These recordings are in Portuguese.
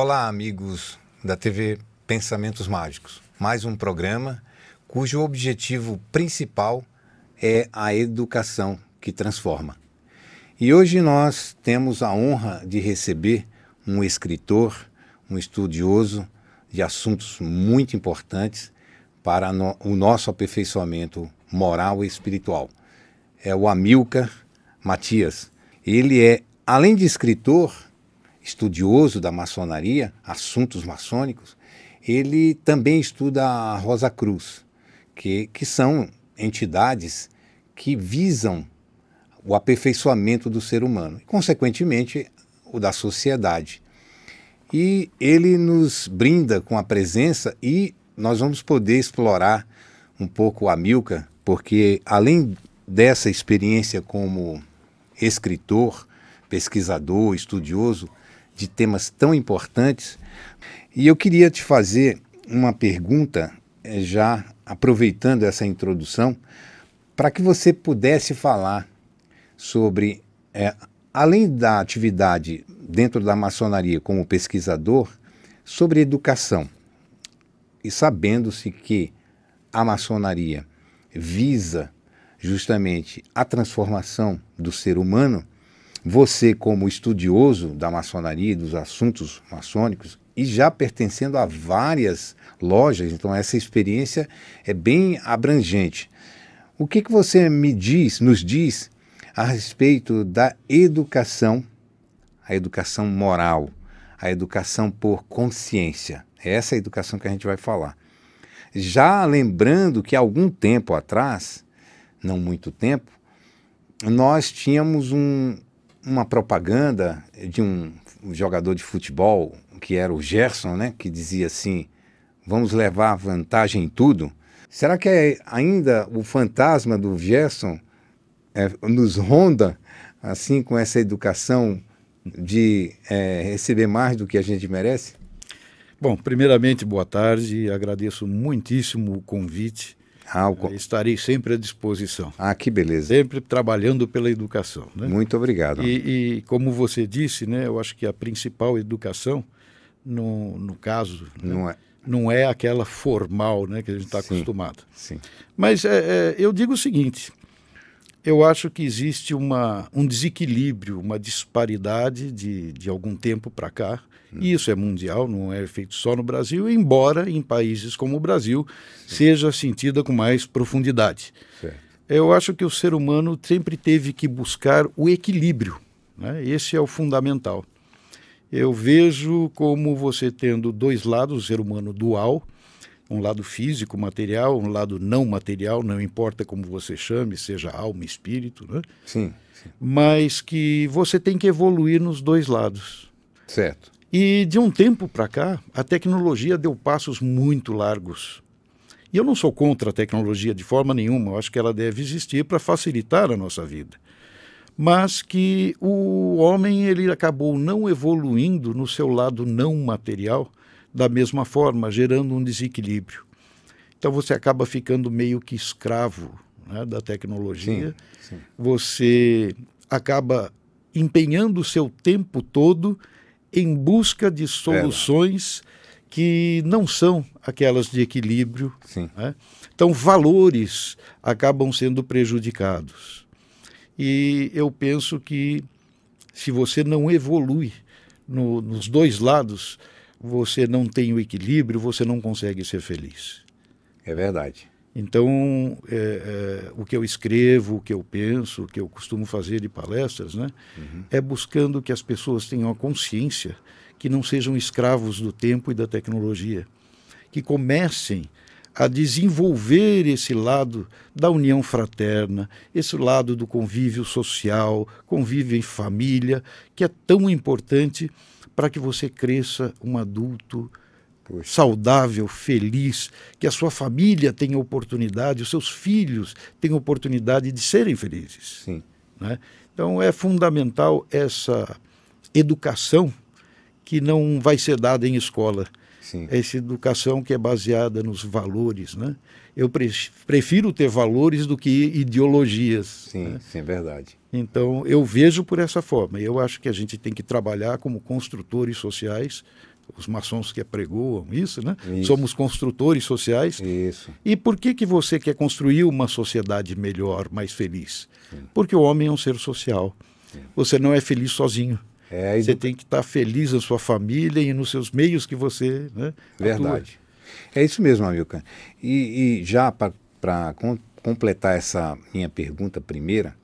Olá, amigos da TV Pensamentos Mágicos. Mais um programa cujo objetivo principal é a educação que transforma. E hoje nós temos a honra de receber um escritor, um estudioso de assuntos muito importantes para o nosso aperfeiçoamento moral e espiritual. É o Amílcar Matias. Ele é, além de escritor, estudioso da maçonaria, assuntos maçônicos, ele também estuda a Rosa Cruz, que são entidades que visam o aperfeiçoamento do ser humano e, consequentemente, o da sociedade. E ele nos brinda com a presença e nós vamos poder explorar um pouco o Amílcar, porque além dessa experiência como escritor, pesquisador, estudioso de temas tão importantes, e eu queria te fazer uma pergunta, já aproveitando essa introdução, para que você pudesse falar sobre, além da atividade dentro da maçonaria como pesquisador, sobre educação. E sabendo-se que a maçonaria visa justamente a transformação do ser humano, você, como estudioso da maçonaria e dos assuntos maçônicos, e já pertencendo a várias lojas, então essa experiência é bem abrangente. O que você nos diz a respeito da educação, a educação moral, a educação por consciência? É essa educação que a gente vai falar. Já lembrando que há algum tempo atrás, não muito tempo, nós tínhamos uma propaganda de um jogador de futebol, que era o Gerson, né, que dizia assim: vamos levar vantagem em tudo. Será que ainda o fantasma do Gerson nos ronda assim com essa educação de receber mais do que a gente merece? Bom, primeiramente, boa tarde, agradeço muitíssimo o convite. Estarei sempre à disposição. Que beleza. Sempre trabalhando pela educação, né? Muito obrigado. E como você disse, né, eu acho que a principal educação, no caso, não é aquela formal, né, que a gente está acostumado. Sim. Mas eu digo o seguinte, eu acho que existe um desequilíbrio, uma disparidade de algum tempo para cá, e isso é mundial, não é feito só no Brasil, embora em países como o Brasil seja sentida com mais profundidade. Certo. Eu acho que o ser humano sempre teve que buscar o equilíbrio, né? Esse é o fundamental. Eu vejo como você tendo dois lados, o ser humano dual, um lado físico, material, um lado não material, não importa como você chame, seja alma, espírito, né? Sim. Mas que você tem que evoluir nos dois lados. Certo. E de um tempo para cá, a tecnologia deu passos muito largos. E eu não sou contra a tecnologia de forma nenhuma, eu acho que ela deve existir para facilitar a nossa vida. Mas que o homem ele acabou não evoluindo no seu lado não material da mesma forma, gerando um desequilíbrio. Então você acaba ficando meio que escravo, né, da tecnologia. Sim. Você acaba empenhando o seu tempo todo em busca de soluções que não são aquelas de equilíbrio. Né? Então, valores acabam sendo prejudicados. E eu penso que se você não evolui nos dois lados, você não tem o equilíbrio, você não consegue ser feliz. É verdade. Então, o que eu escrevo, o que eu penso, o que eu costumo fazer de palestras, né, é buscando que as pessoas tenham a consciência que não sejam escravos do tempo e da tecnologia, que comecem a desenvolver esse lado da união fraterna, esse lado do convívio social, convívio em família, que é tão importante para que você cresça um adulto saudável, feliz, que a sua família tenha oportunidade, os seus filhos tenham oportunidade de serem felizes. Sim. Né? Então é fundamental essa educação que não vai ser dada em escola. Sim. Essa educação que é baseada nos valores, né? Eu prefiro ter valores do que ideologias. Sim, né? sim, é verdade. Então, eu vejo por essa forma. Eu acho que a gente tem que trabalhar como construtores sociais, os maçons que apregoam isso, né? Isso. Somos construtores sociais. Isso. E por que você quer construir uma sociedade melhor, mais feliz? Sim. Porque o homem é um ser social. Sim. Você não é feliz sozinho. Você tem que estar feliz na sua família e nos seus meios que você, né, Verdade. Atua. É isso mesmo, Amilcar. E já para completar essa minha pergunta primeira,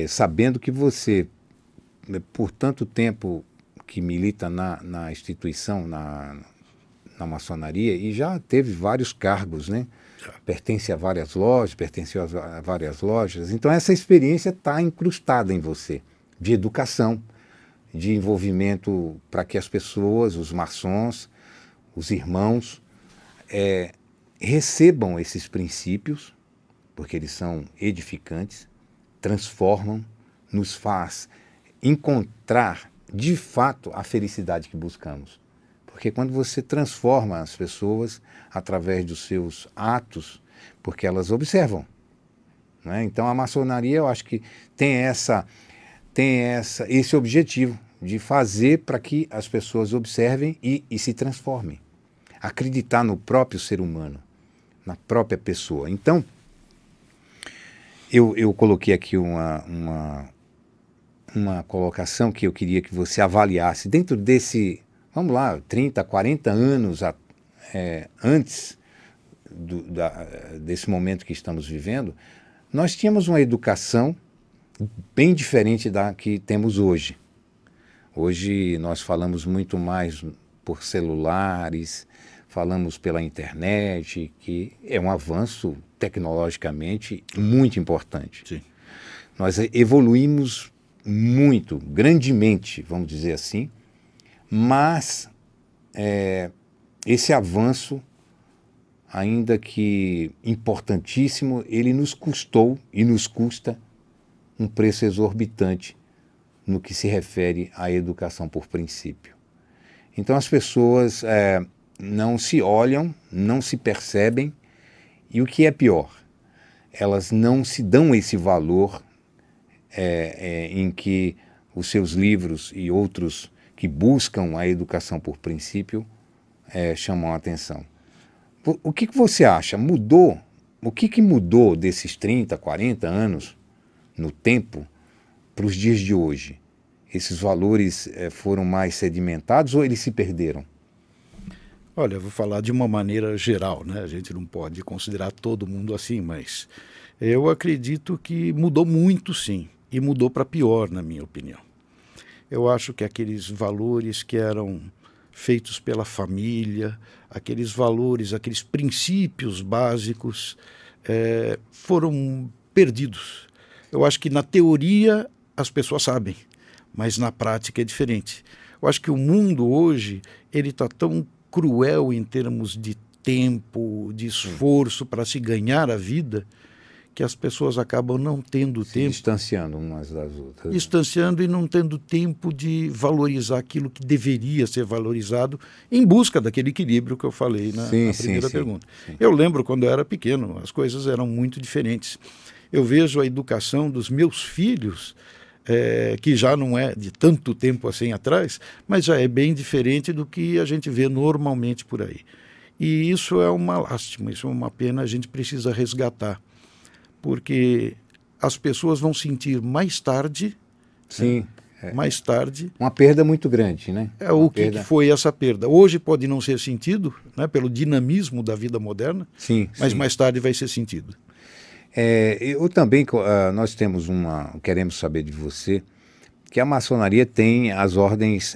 sabendo que você, por tanto tempo que milita na instituição, na maçonaria, e já teve vários cargos, né? Pertence a várias lojas, pertenceu a várias lojas. Então essa experiência está incrustada em você, de educação, de envolvimento para que as pessoas, os maçons, os irmãos, recebam esses princípios, porque eles são edificantes, transformam, nos faz encontrar de fato a felicidade que buscamos. Porque quando você transforma as pessoas através dos seus atos, porque elas observam, né? Então a maçonaria, eu acho que tem esse objetivo de fazer para que as pessoas observem e se transformem. Acreditar no próprio ser humano, na própria pessoa. Então, eu coloquei aqui uma colocação que eu queria que você avaliasse. Dentro desse, vamos lá, 30, 40 anos antes desse momento que estamos vivendo, nós tínhamos uma educação bem diferente da que temos hoje. Hoje nós falamos muito mais por celulares, falamos pela internet, que é um avanço tecnologicamente muito importante. Sim. Nós evoluímos muito, grandemente, vamos dizer assim, mas esse avanço, ainda que importantíssimo, ele nos custou e nos custa um preço exorbitante no que se refere à educação por princípio. Então as pessoas não se olham, não se percebem, e o que é pior, elas não se dão esse valor em que os seus livros e outros que buscam a educação por princípio chamam a atenção. O que você acha? Mudou? O que mudou desses 30, 40 anos no tempo para os dias de hoje? Esses valores foram mais sedimentados ou eles se perderam? Olha, eu vou falar de uma maneira geral, né? A gente não pode considerar todo mundo assim, mas eu acredito que mudou muito, sim, e mudou para pior, na minha opinião. Eu acho que aqueles valores que eram feitos pela família, aqueles valores, aqueles princípios básicos foram perdidos. Eu acho que na teoria as pessoas sabem, mas na prática é diferente. Eu acho que o mundo hoje ele está tão cruel em termos de tempo, de esforço para se ganhar a vida, que as pessoas acabam não tendo tempo. Distanciando umas das outras. Distanciando e não tendo tempo de valorizar aquilo que deveria ser valorizado em busca daquele equilíbrio que eu falei na primeira pergunta. Sim. Eu lembro quando eu era pequeno, as coisas eram muito diferentes. Eu vejo a educação dos meus filhos, que já não é de tanto tempo assim atrás, mas já é bem diferente do que a gente vê normalmente por aí. E isso é uma lástima, isso é uma pena, a gente precisa resgatar, porque as pessoas vão sentir mais tarde, sim, mais tarde... Uma perda muito grande, né? O que foi essa perda? Hoje pode não ser sentido, né, pelo dinamismo da vida moderna, sim, mas sim. mais tarde vai ser sentido. Eu também, nós temos queremos saber de você, que a maçonaria tem as ordens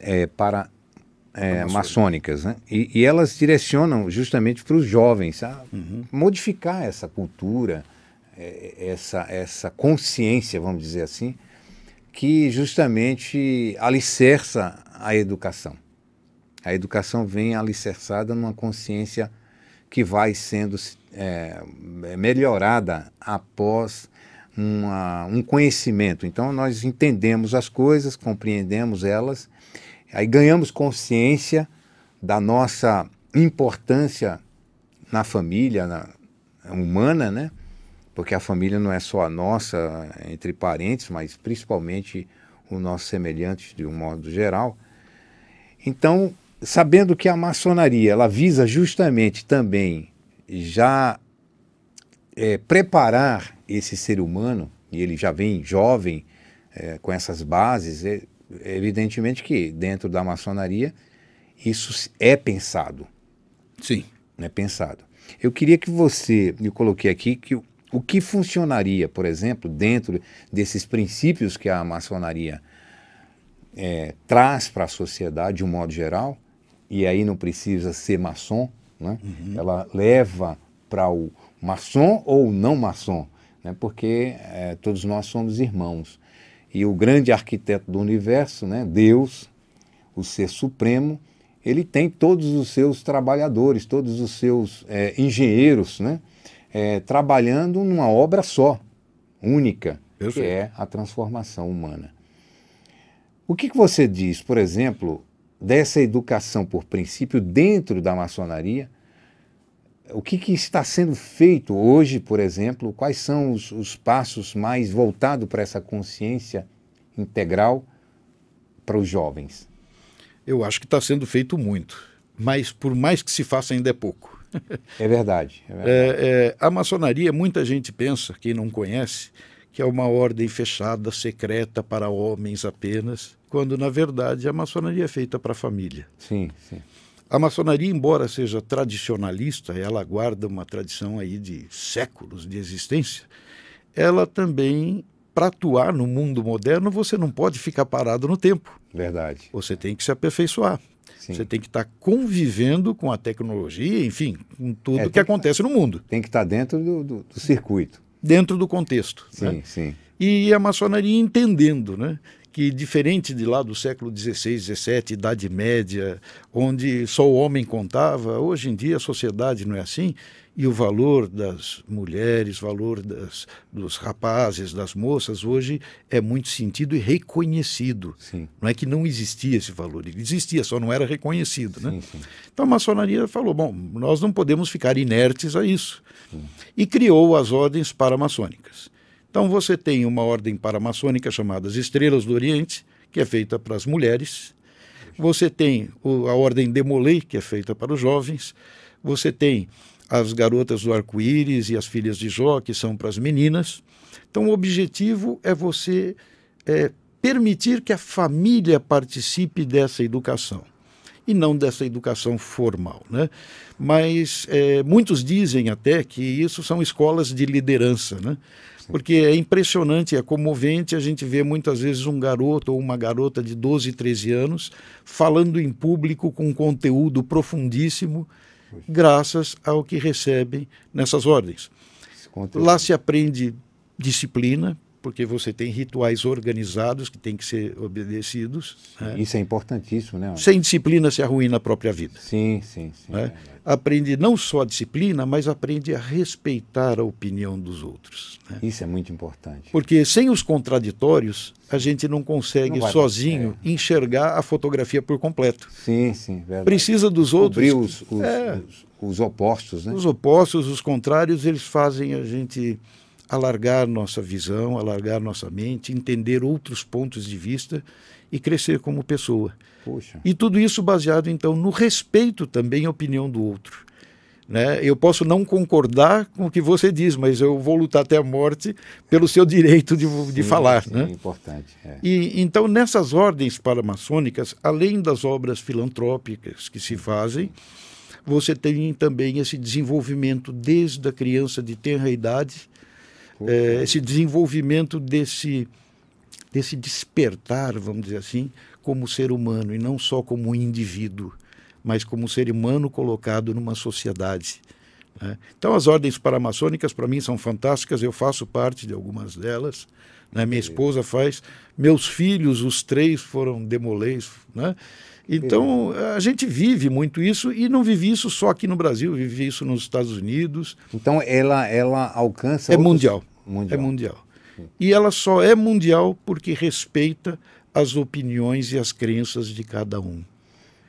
maçônicas, né? E elas direcionam justamente para os jovens a modificar essa cultura, essa consciência, vamos dizer assim, que justamente alicerça a educação. A educação vem alicerçada numa consciência que vai sendo melhorada após um conhecimento. Então nós entendemos as coisas, compreendemos elas, aí ganhamos consciência da nossa importância na família humana, né? Porque a família não é só a nossa, entre parentes, mas principalmente os nossos semelhantes de um modo geral. Então sabendo que a maçonaria ela visa justamente também já preparar esse ser humano, e ele já vem jovem com essas bases, evidentemente que dentro da maçonaria isso é pensado. Sim. É pensado. Eu queria que você, me coloquei aqui, que o que funcionaria, por exemplo, dentro desses princípios que a maçonaria traz para a sociedade de um modo geral, e aí não precisa ser maçom, né? Uhum. Ela leva para o maçom ou não maçom, né? Porque todos nós somos irmãos. E o grande arquiteto do universo, né? Deus, o ser supremo, ele tem todos os seus trabalhadores, todos os seus engenheiros, né? Trabalhando numa obra só, única, que é a transformação humana. O que você diz, por exemplo, dessa educação por princípio dentro da maçonaria? O que está sendo feito hoje, por exemplo? Quais são os passos mais voltados para essa consciência integral para os jovens? Eu acho que está sendo feito muito, mas por mais que se faça ainda é pouco. É verdade. É verdade. A maçonaria, muita gente pensa, quem não conhece, que é uma ordem fechada, secreta para homens apenas, quando na verdade a maçonaria é feita para a família. Sim, sim. A maçonaria, embora seja tradicionalista, ela guarda uma tradição aí de séculos de existência, ela também, para atuar no mundo moderno, você não pode ficar parado no tempo. Verdade. Você tem que se aperfeiçoar. Sim. Você tem que estar convivendo com a tecnologia, enfim, com tudo que acontece no mundo. Tem que estar dentro do circuito. Dentro do contexto. Sim, né? sim. E a maçonaria entendendo, né, que diferente de lá do século XVI, XVII, Idade Média, onde só o homem contava, hoje em dia a sociedade não é assim, e o valor das mulheres, o valor dos rapazes, das moças, hoje é muito sentido e reconhecido. Sim. Não é que não existia esse valor, ele existia, só não era reconhecido. Né? Sim, sim. Então a maçonaria falou, bom, nós não podemos ficar inertes a isso. Sim. E criou as ordens paramaçônicas. Então você tem uma ordem paramaçônica chamada as Estrelas do Oriente, que é feita para as mulheres. Você tem a ordem Demolei, que é feita para os jovens. Você tem as Garotas do Arco-Íris e as Filhas de Jó, que são para as meninas. Então o objetivo é você permitir que a família participe dessa educação. E não dessa educação formal, né? Mas muitos dizem até que isso são escolas de liderança, né? Porque é impressionante, é comovente a gente ver muitas vezes um garoto ou uma garota de 12, 13 anos falando em público com conteúdo profundíssimo, graças ao que recebem nessas ordens. Lá se aprende disciplina, porque você tem rituais organizados que têm que ser obedecidos. Né? Isso é importantíssimo, né? Sem disciplina se arruína a própria vida. Sim, sim, sim. Né? Aprende não só a disciplina, mas aprende a respeitar a opinião dos outros. Né? Isso é muito importante. Porque sem os contraditórios, a gente não consegue sozinho enxergar a fotografia por completo. Sim, sim, verdade. Precisa dos outros. Cobrir os opostos, né? Os opostos, os contrários, eles fazem a gente alargar nossa visão, alargar nossa mente, entender outros pontos de vista e crescer como pessoa. Poxa. E tudo isso baseado, então, no respeito também à opinião do outro. Né? Eu posso não concordar com o que você diz, mas eu vou lutar até a morte pelo seu direito de falar. Sim, né? É importante. E então, nessas ordens paramaçônicas, além das obras filantrópicas que se fazem, você tem também esse desenvolvimento desde a criança de tenra idade, esse desenvolvimento desse despertar, vamos dizer assim, como ser humano, e não só como indivíduo, mas como ser humano colocado numa sociedade. Né? Então as ordens paramaçônicas para mim são fantásticas, eu faço parte de algumas delas, né? Minha esposa faz, meus filhos, os 3 foram Demolês, né? Então a gente vive muito isso, e não vive isso só aqui no Brasil, vive isso nos Estados Unidos. Então ela alcança... É mundial. Mundial. É mundial. E ela só é mundial porque respeita as opiniões e as crenças de cada um.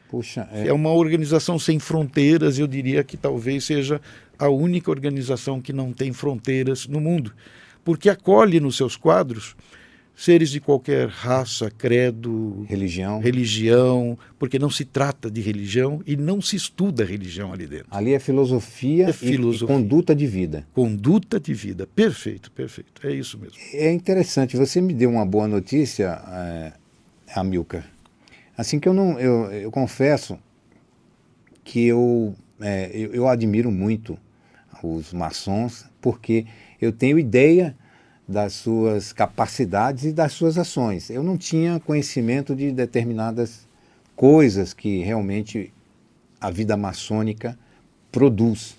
Puxa, é uma organização sem fronteiras, eu diria que talvez seja a única organização que não tem fronteiras no mundo, porque acolhe nos seus quadros seres de qualquer raça, credo, religião, porque não se trata de religião e não se estuda religião ali dentro. Ali é filosofia, e conduta de vida. Conduta de vida, perfeito, perfeito, é isso mesmo. É interessante, você me deu uma boa notícia, Amilcar. Assim que eu confesso que eu admiro muito os maçons, porque eu tenho ideia das suas capacidades e das suas ações. Eu não tinha conhecimento de determinadas coisas que realmente a vida maçônica produz.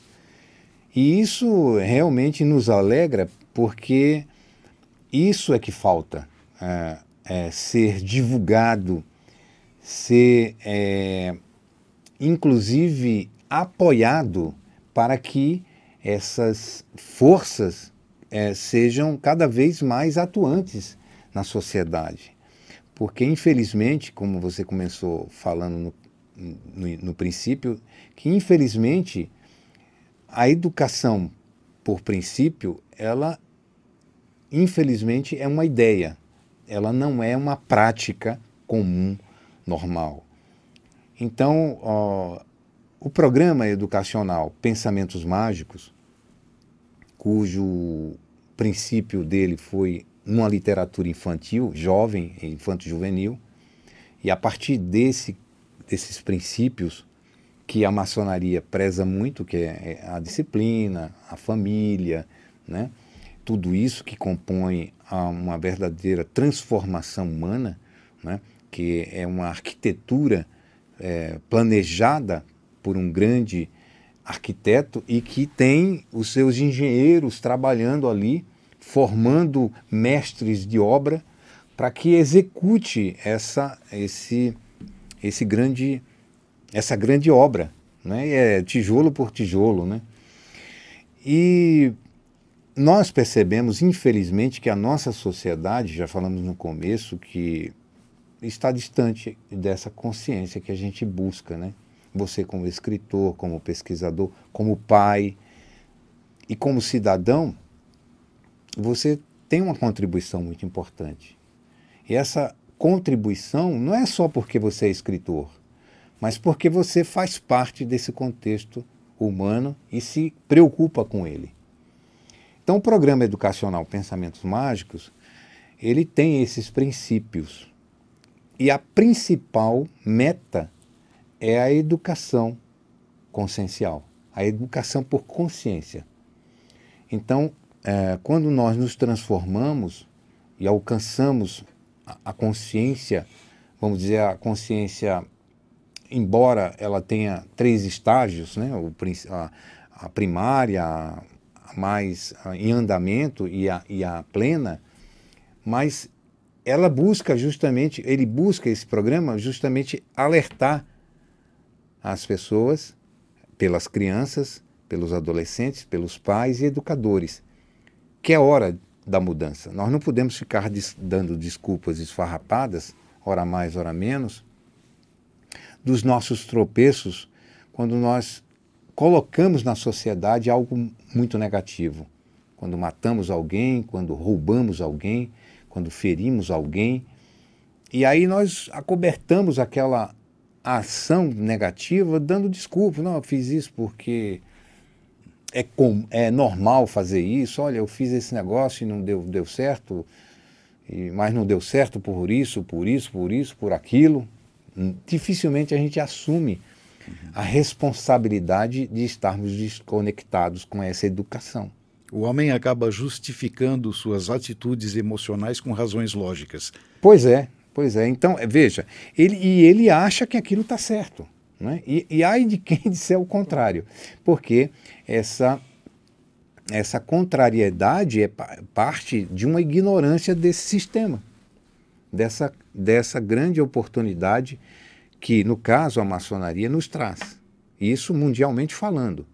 E isso realmente nos alegra, porque isso é que falta, ser divulgado, ser inclusive apoiado para que essas forças sejam cada vez mais atuantes na sociedade. Porque, infelizmente, como você começou falando no princípio, que infelizmente a educação, por princípio, ela infelizmente é uma ideia, ela não é uma prática comum, normal. Então, o programa educacional Pensamentos Mágicos, cujo princípio dele foi numa literatura infantil, jovem, infanto-juvenil, e a partir desses princípios que a maçonaria preza muito, que é a disciplina, a família, né? Tudo isso que compõe uma verdadeira transformação humana, né? Que é uma arquitetura planejada por um grande arquiteto e que tem os seus engenheiros trabalhando ali, formando mestres de obra para que execute essa grande obra, né? É tijolo por tijolo, né? E nós percebemos, infelizmente, que a nossa sociedade, já falamos no começo, que está distante dessa consciência que a gente busca, né? Você como escritor, como pesquisador, como pai e como cidadão, você tem uma contribuição muito importante. E essa contribuição não é só porque você é escritor, mas porque você faz parte desse contexto humano e se preocupa com ele. Então, o programa educacional Pensamentos Mágicos, ele tem esses princípios. E a principal meta é a educação consciencial, a educação por consciência. Então, quando nós nos transformamos e alcançamos a consciência, vamos dizer, a consciência, embora ela tenha 3 estágios, né? A primária, a mais em andamento e a plena, mas ele busca esse programa justamente alertar as pessoas, pelas crianças, pelos adolescentes, pelos pais e educadores, que é hora da mudança. Nós não podemos ficar dando desculpas esfarrapadas, ora mais, ora menos, dos nossos tropeços, quando nós colocamos na sociedade algo muito negativo. Quando matamos alguém, quando roubamos alguém, quando ferimos alguém. E aí nós acobertamos aquela ação negativa dando desculpa. Não, eu fiz isso porque é normal fazer isso. Olha, eu fiz esse negócio e não deu certo, mas não deu certo por isso, por aquilo. Dificilmente a gente assume a responsabilidade de estarmos desconectados com essa educação. O homem acaba justificando suas atitudes emocionais com razões lógicas. Pois é. Então, veja, ele acha que aquilo está certo, né? E ai de quem disser o contrário, porque essa contrariedade é parte de uma ignorância desse sistema, dessa grande oportunidade que, no caso, a maçonaria nos traz. Isso mundialmente falando.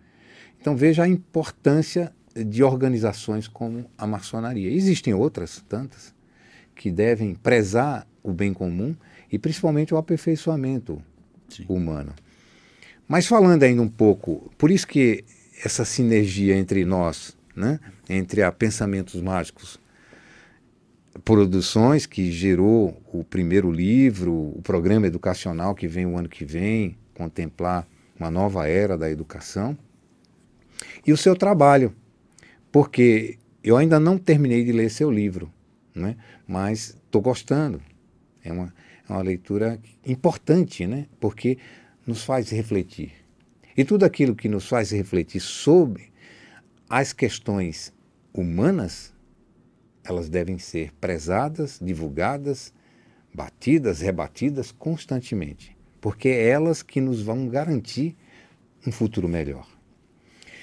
Então, veja a importância de organizações como a maçonaria. Existem outras, tantas, que devem prezar o bem comum e principalmente o aperfeiçoamento humano. Mas falando ainda um pouco, por isso que essa sinergia entre nós, né, entre a Pensamentos Mágicos, produções que gerou o primeiro livro, o programa educacional que vem o ano que vem, contemplar uma nova era da educação, e o seu trabalho, porque eu ainda não terminei de ler seu livro, né? Mas estou gostando. É uma leitura importante, né? Porque nos faz refletir. E tudo aquilo que nos faz refletir sobre as questões humanas, elas devem ser prezadas, divulgadas, batidas, rebatidas constantemente, porque é elas que nos vão garantir um futuro melhor.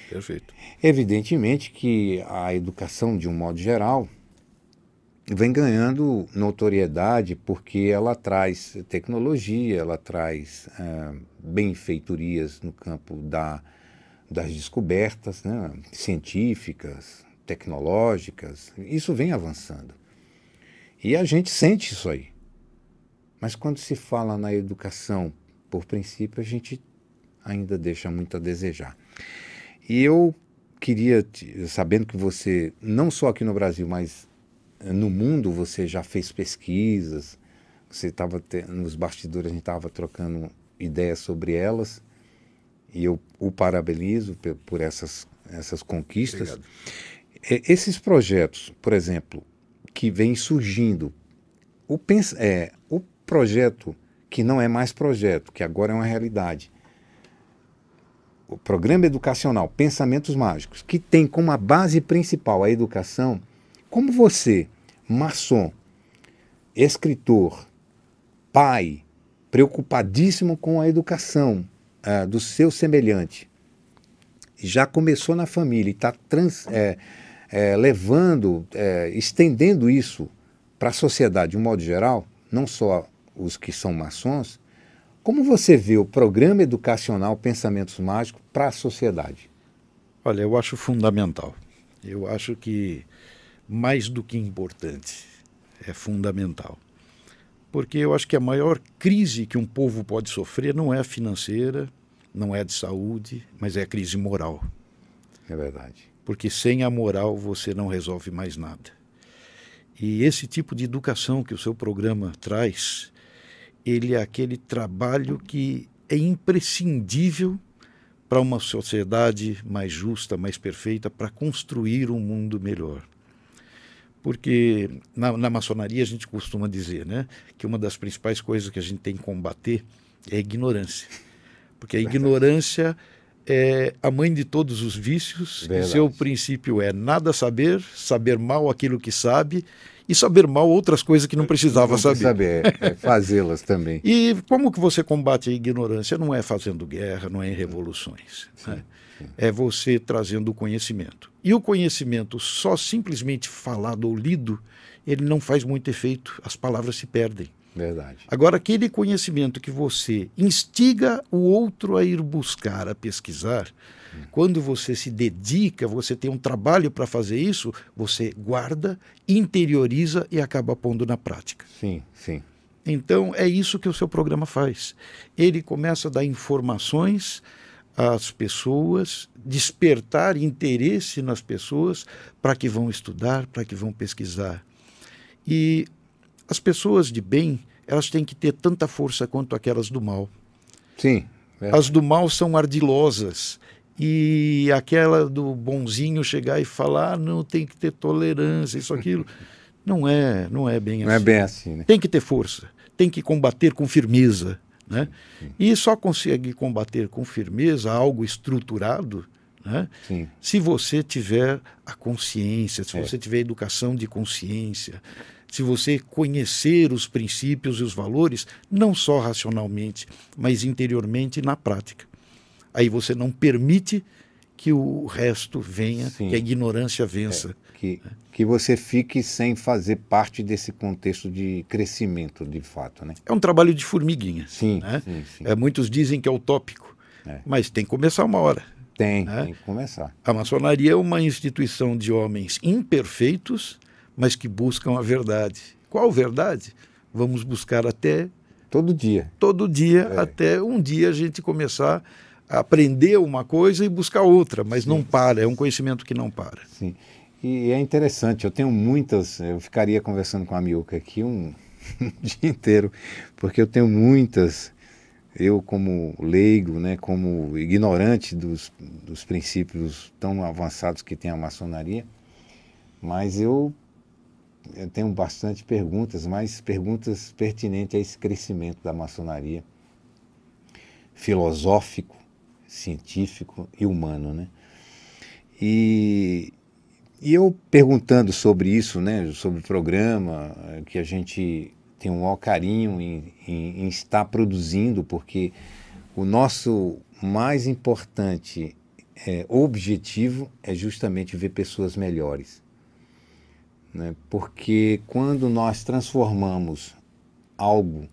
Perfeito. Evidentemente que a educação, de um modo geral, vem ganhando notoriedade porque ela traz tecnologia, ela traz benfeitorias no campo das descobertas, né, científicas, tecnológicas. Isso vem avançando. E a gente sente isso aí. Mas quando se fala na educação, por princípio, a gente ainda deixa muito a desejar. E eu queria, sabendo que você, não só aqui no Brasil, mas no mundo, você já fez pesquisas, você estava nos bastidores, a gente estava trocando ideias sobre elas, e eu o parabenizo por essas conquistas. Obrigado. Esses projetos, por exemplo, que vêm surgindo, o projeto que não é mais projeto, que agora é uma realidade, o programa educacional Pensamentos Mágicos, que tem como a base principal a educação, como você, maçom, escritor, pai, preocupadíssimo com a educação do seu semelhante, já começou na família e está levando, estendendo isso para a sociedade de um modo geral, não só os que são maçons, como você vê o programa educacional Pensamentos Mágicos para a sociedade? Olha, eu acho fundamental. Eu acho que mais do que importante, é fundamental. Porque eu acho que a maior crise que um povo pode sofrer não é a financeira, não é de saúde, mas é a crise moral. É verdade. Porque sem a moral você não resolve mais nada. E esse tipo de educação que o seu programa traz, ele é aquele trabalho que é imprescindível para uma sociedade mais justa, mais perfeita, para construir um mundo melhor. Porque na maçonaria a gente costuma dizer, né, que uma das principais coisas que a gente tem que combater é a ignorância. Porque a ignorância é a mãe de todos os vícios. Verdade. E seu princípio é nada saber, saber mal aquilo que sabe e saber mal outras coisas que não precisava saber. Fazê-las também. E como que você combate a ignorância? Não é fazendo guerra, não é em revoluções. Sim, né? sim. É você trazendo o conhecimento. E o conhecimento só simplesmente falado ou lido, ele não faz muito efeito, as palavras se perdem. Verdade. Agora, aquele conhecimento que você instiga o outro a ir buscar, a pesquisar, quando você se dedica, você tem um trabalho para fazer isso, você guarda, interioriza e acaba pondo na prática. Sim, sim. Então, é isso que o seu programa faz. Ele começa a dar informações às pessoas, despertar interesse nas pessoas para que vão estudar, para que vão pesquisar. E as pessoas de bem, elas têm que ter tanta força quanto aquelas do mal. Sim. As do mal são ardilosas. E aquela do bonzinho chegar e falar, não, tem que ter tolerância, isso, aquilo. Não é bem assim. Não é bem assim, né? Tem que ter força, tem que combater com firmeza. Né? Sim. E só consegue combater com firmeza algo estruturado, né? Se você tiver a consciência, se você tiver educação de consciência, se você conhecer os princípios e os valores, não só racionalmente, mas interiormente e na prática. Aí você não permite que o resto venha, que a ignorância vença. Que você fique sem fazer parte desse contexto de crescimento, de fato, né? É um trabalho de formiguinha. Sim, né? sim. Muitos dizem que é utópico, mas tem que começar uma hora. Tem que começar. A maçonaria é uma instituição de homens imperfeitos, mas que buscam a verdade. Qual verdade? Vamos buscar até... Todo dia. Todo dia, até um dia a gente começar a aprender uma coisa e buscar outra, mas não para, é um conhecimento que não para. Sim. E é interessante, eu tenho muitas, eu ficaria conversando com a Milka aqui um dia inteiro, porque eu tenho muitas, eu como leigo, né, como ignorante dos princípios tão avançados que tem a maçonaria, mas eu tenho bastante perguntas, mas perguntas pertinentes a esse crescimento da maçonaria, filosófico, científico e humano, né? E eu perguntando sobre isso, né, sobre o programa, que a gente tem um maior carinho em estar produzindo, porque o nosso mais importante objetivo é justamente ver pessoas melhores, né? Porque quando nós transformamos algo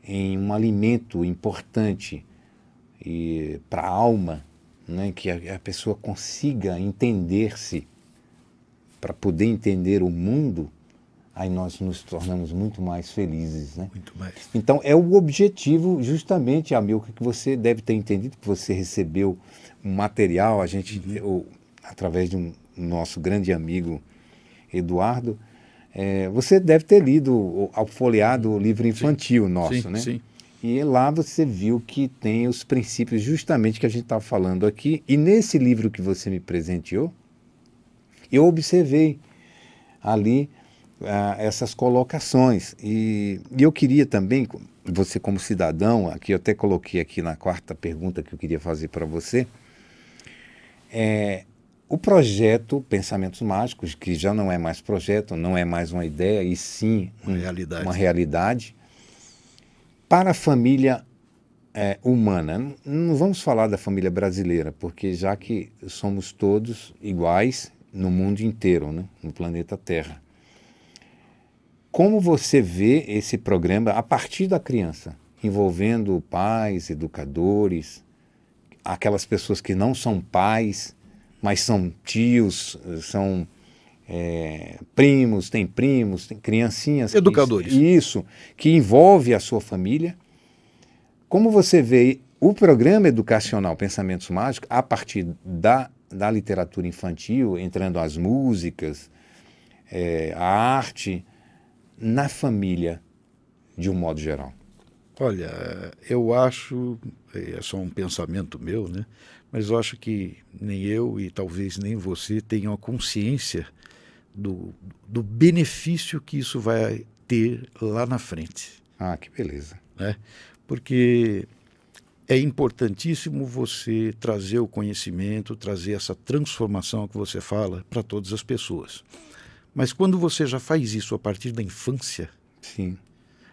em um alimento importante para a alma, né, que a pessoa consiga entender-se para poder entender o mundo, aí nós nos tornamos muito mais felizes, né? Muito mais. Então é o objetivo justamente, Amilcar, que você deve ter entendido, que você recebeu um material, a gente, através de um nosso grande amigo Eduardo, você deve ter lido, folheado o livro infantil nosso, sim, né? Sim. E lá você viu que tem os princípios justamente que a gente está falando aqui. E nesse livro que você me presenteou, eu observei ali essas colocações. E eu queria também, você como cidadão, aqui eu até coloquei aqui na quarta pergunta que eu queria fazer para você, o projeto Pensamentos Mágicos, que já não é mais projeto, não é mais uma ideia, e sim uma realidade, para a família humana. Não vamos falar da família brasileira, porque já que somos todos iguais no mundo inteiro, né? No planeta Terra. Como você vê esse programa a partir da criança, envolvendo pais, educadores, aquelas pessoas que não são pais, mas são tios, são primos, tem criancinhas. Educadores. Que envolve a sua família. Como você vê o programa educacional Pensamentos Mágicos a partir da literatura infantil, entrando as músicas, a arte, na família, de um modo geral? Olha, eu acho, é só um pensamento meu, né? Mas eu acho que nem eu e talvez nem você tenham a consciência do benefício que isso vai ter lá na frente. Ah, que beleza. Né? Porque é importantíssimo você trazer o conhecimento, trazer essa transformação que você fala para todas as pessoas. Mas quando você já faz isso a partir da infância, sim,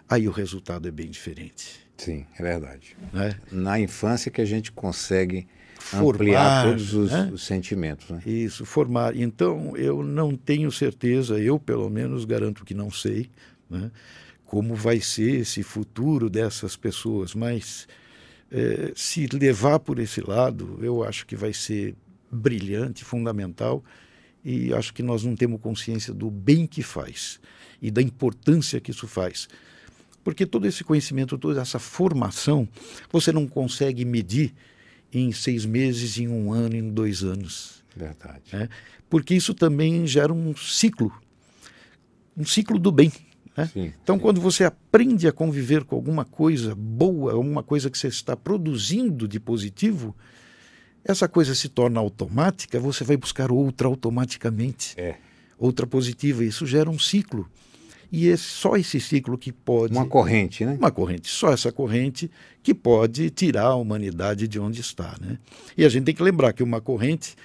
aí o resultado é bem diferente. Sim, é verdade. Né? Na infância que a gente consegue ampliar todos os sentimentos. Né? Isso, formar. Então, eu não tenho certeza, eu pelo menos garanto que não sei, né, como vai ser esse futuro dessas pessoas, mas se levar por esse lado, eu acho que vai ser brilhante, fundamental, e acho que nós não temos consciência do bem que faz e da importância que isso faz. Porque todo esse conhecimento, toda essa formação, você não consegue medir em 6 meses, em 1 ano, em 2 anos. Verdade. Né? Porque isso também gera um ciclo do bem. Né? Sim, então, sim. quando você aprende a conviver com alguma coisa boa, alguma coisa que você está produzindo de positivo, essa coisa se torna automática, você vai buscar outra automaticamente, outra positiva. Isso gera um ciclo. E é só esse ciclo que pode... Uma corrente, né? Uma corrente, só essa corrente que pode tirar a humanidade de onde está. Né? E a gente tem que lembrar que uma corrente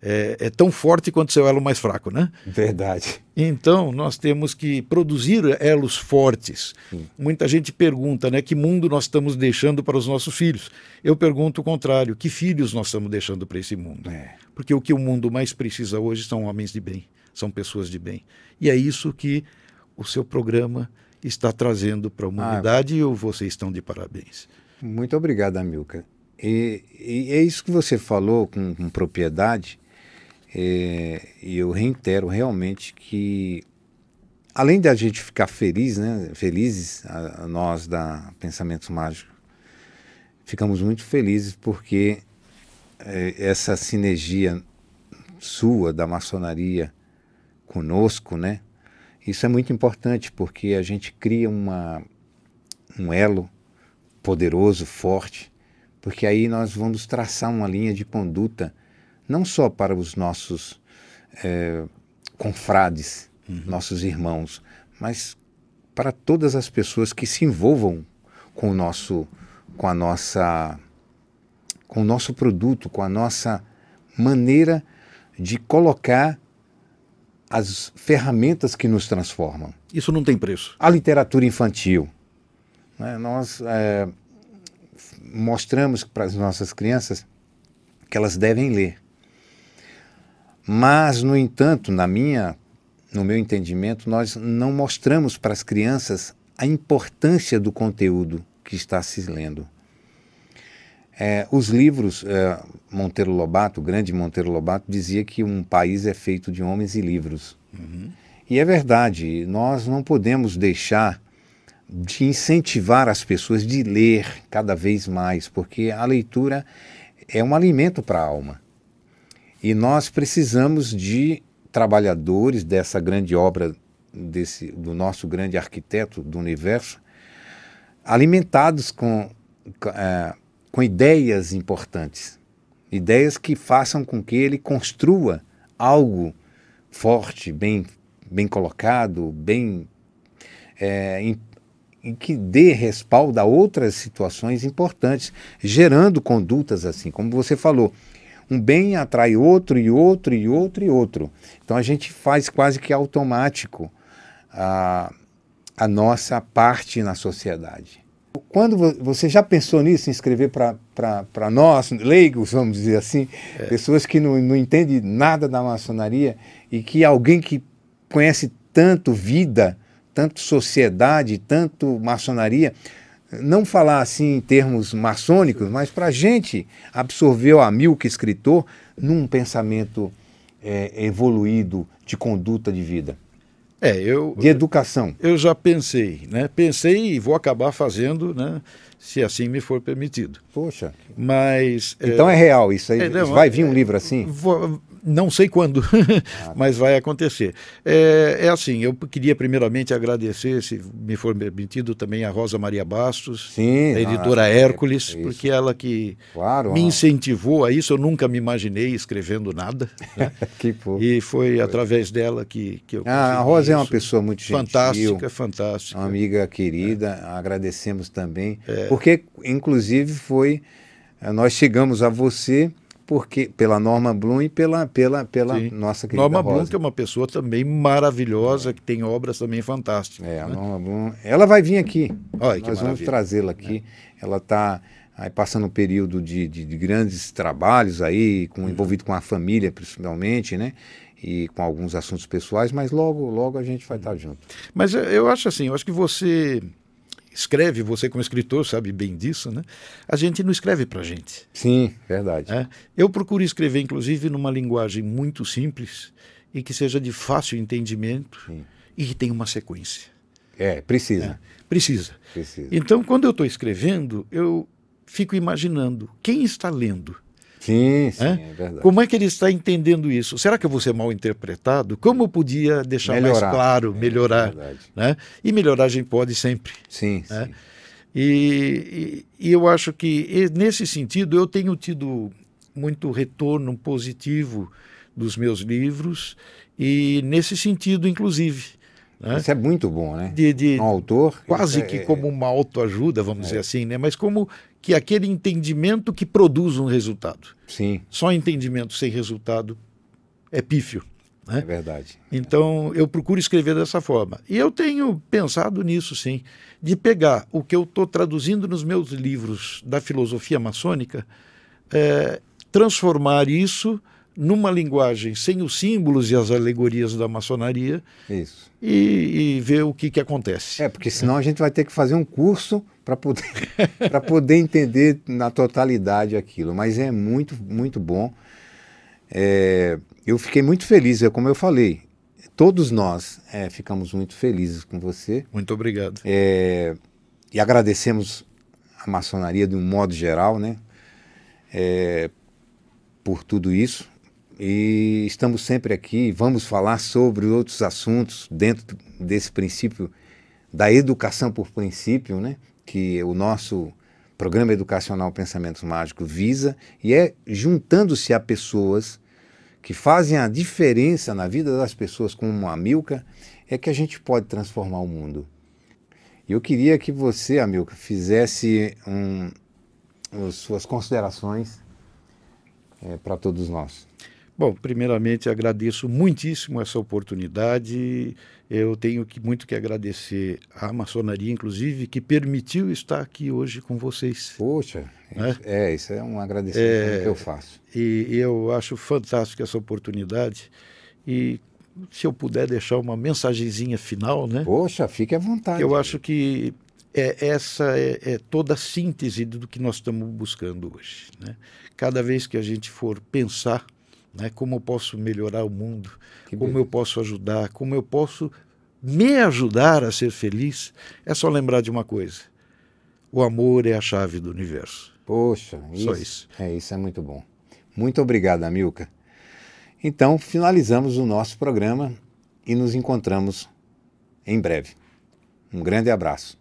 é tão forte quanto seu elo mais fraco, né? Verdade. Então, nós temos que produzir elos fortes. Sim. Muita gente pergunta, né, que mundo nós estamos deixando para os nossos filhos. Eu pergunto o contrário, que filhos nós estamos deixando para esse mundo? Porque o que o mundo mais precisa hoje são homens de bem, são pessoas de bem. E é isso que o seu programa está trazendo para a humanidade e vocês estão de parabéns. Muito obrigado, Amilcar. E é isso que você falou com propriedade. E eu reitero realmente que, além de a gente ficar feliz, né, felizes, nós da Pensamentos Mágicos, ficamos muito felizes porque essa sinergia sua, da maçonaria, conosco, né? Isso é muito importante, porque a gente cria um elo poderoso, forte, porque aí nós vamos traçar uma linha de conduta, não só para os nossos confrades, nossos irmãos, mas para todas as pessoas que se envolvam com o nosso produto, com a nossa maneira de colocar as ferramentas que nos transformam. Isso não tem preço. A literatura infantil, né? Nós mostramos para as nossas crianças que elas devem ler. Mas, no entanto, no meu entendimento, nós não mostramos para as crianças a importância do conteúdo que está se lendo. Os livros, Monteiro Lobato, o grande Monteiro Lobato, dizia que um país é feito de homens e livros. E é verdade, nós não podemos deixar de incentivar as pessoas de ler cada vez mais, porque a leitura é um alimento para a alma. E nós precisamos de trabalhadores dessa grande obra, do nosso grande arquiteto do universo, alimentados com ideias importantes, ideias que façam com que ele construa algo forte, bem colocado, em que dê respaldo a outras situações importantes, gerando condutas assim, como você falou. Um bem atrai outro, e outro, e outro, e outro. Então a gente faz quase que automático a nossa parte na sociedade. Quando você já pensou nisso, em escrever para nós, leigos, vamos dizer assim, pessoas que não entendem nada da maçonaria, e que alguém que conhece tanto vida, tanto sociedade, tanto maçonaria, não falar assim em termos maçônicos, mas para a gente absorver o Amilcar escritor num pensamento evoluído de conduta de vida. De educação. Eu já pensei, né? Pensei e vou acabar fazendo, né? Se assim me for permitido. Poxa. Mas... Então é real isso aí? Vai vir um livro assim? Não sei quando, mas vai acontecer. Assim, eu queria primeiramente agradecer, se me for permitido, também a Rosa Maria Bastos, sim, da editora Hércules, porque ela que me incentivou a isso. Eu nunca me imaginei escrevendo nada, né? E foi através dela que eu consegui. A Rosa é uma pessoa muito gentil. Fantástica. Uma amiga querida, agradecemos também, porque inclusive nós chegamos a você pela Norma Bloom e pela nossa querida Norma Rosa. Bloom, que é uma pessoa também maravilhosa, que tem obras também fantásticas. A Norma Bloom, ela vai vir aqui. Nós vamos trazê-la aqui. Ela está passando um período de grandes trabalhos aí, envolvido com a família principalmente, né? E com alguns assuntos pessoais, mas logo a gente vai estar junto. Mas eu acho assim, eu acho que você escreve, você como escritor sabe bem disso, né? A gente não escreve para a gente. Sim, verdade. Eu procuro escrever, inclusive, numa linguagem muito simples e que seja de fácil entendimento. Sim. E que tenha uma sequência. Precisa. Precisa. Então, quando eu estou escrevendo, eu fico imaginando quem está lendo. Sim, é verdade. Como é que ele está entendendo isso? Será que eu vou ser mal interpretado? Como eu podia deixar mais claro, melhorar? Né? E melhorar a gente pode sempre. Sim. E eu acho que, nesse sentido, eu tenho tido muito retorno positivo dos meus livros, e nesse sentido, inclusive. Né? Isso é muito bom, né? Um autor... Quase que como uma autoajuda, vamos dizer assim, né? Mas como que aquele entendimento que produz um resultado. Sim. Só entendimento sem resultado é pífio. Né? É verdade. Então, eu procuro escrever dessa forma. E eu tenho pensado nisso, sim, de pegar o que eu estou traduzindo nos meus livros da filosofia maçônica, transformar isso numa linguagem sem os símbolos e as alegorias da maçonaria. Isso. E ver o que acontece. Porque senão a gente vai ter que fazer um curso para poder entender na totalidade aquilo. Mas é muito, muito bom. Eu fiquei muito feliz, como eu falei. Todos nós ficamos muito felizes com você. Muito obrigado. E agradecemos a maçonaria de um modo geral, né? Por tudo isso. E estamos sempre aqui, vamos falar sobre outros assuntos dentro desse princípio da educação por princípio, né? Que o nosso programa educacional Pensamentos Mágicos visa, e é juntando-se a pessoas que fazem a diferença na vida das pessoas, como a Amilcar, é que a gente pode transformar o mundo. E eu queria que você, Amilcar, fizesse as suas considerações para todos nós. Bom, primeiramente agradeço muitíssimo essa oportunidade. Eu tenho muito que agradecer à maçonaria, inclusive, que permitiu estar aqui hoje com vocês. Poxa, isso é um agradecimento que eu faço. E eu acho fantástica essa oportunidade. E se eu puder deixar uma mensagenzinha final, né? Poxa, fique à vontade. Eu acho que essa é toda a síntese do que nós estamos buscando hoje, né? Cada vez que a gente for pensar, né, como eu posso melhorar o mundo, como eu posso ajudar, como eu posso me ajudar a ser feliz, é só lembrar de uma coisa: o amor é a chave do universo. Poxa, só isso. Isso é muito bom. Muito obrigado, Amilcar. Então, finalizamos o nosso programa e nos encontramos em breve. Um grande abraço.